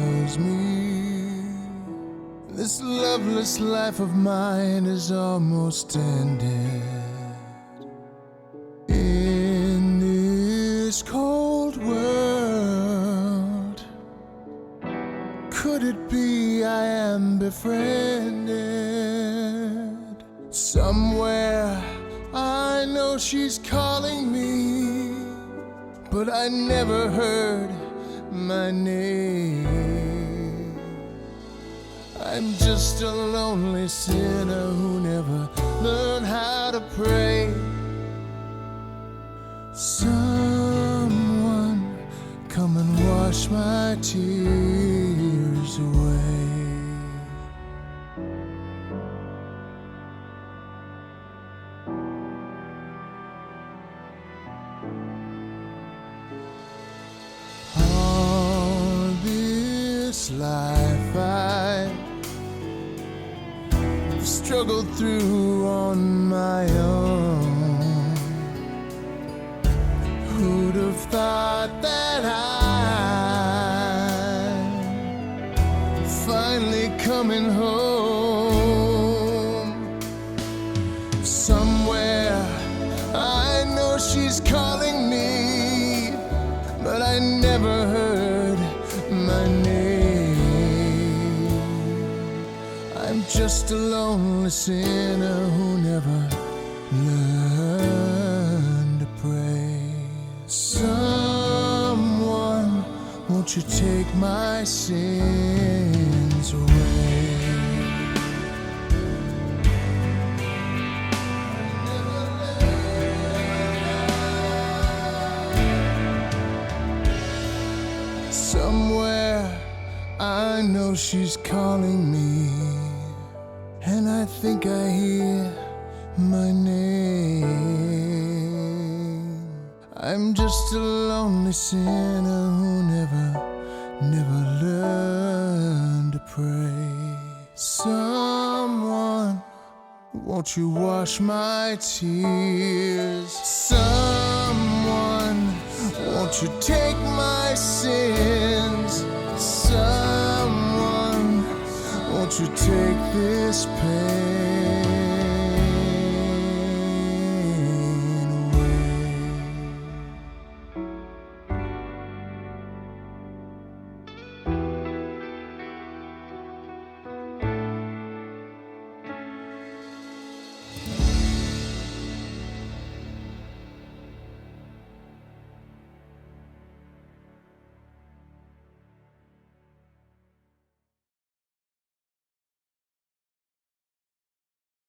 tells me this loveless life of mine is almost ended. In this cold world, could it be I am befriended? Somewhere I know she's calling me, but I never heard my name. I'm just a lonely sinner who never learned how to pray. Someone come and wash my tears away. All this life I've struggled through on my own. Who'd have thought that I'm finally coming home? Somewhere I know she's calling me, but I never heard my name. I'm just a lonely sinner who never learned to pray. Someone, won't you take my sins away? Somewhere I know she's calling me, and I think I hear my name. I'm just a lonely sinner who never learned to pray. Someone, won't you wash my tears? Someone, won't you take my sins? Someone, won't you take this pain?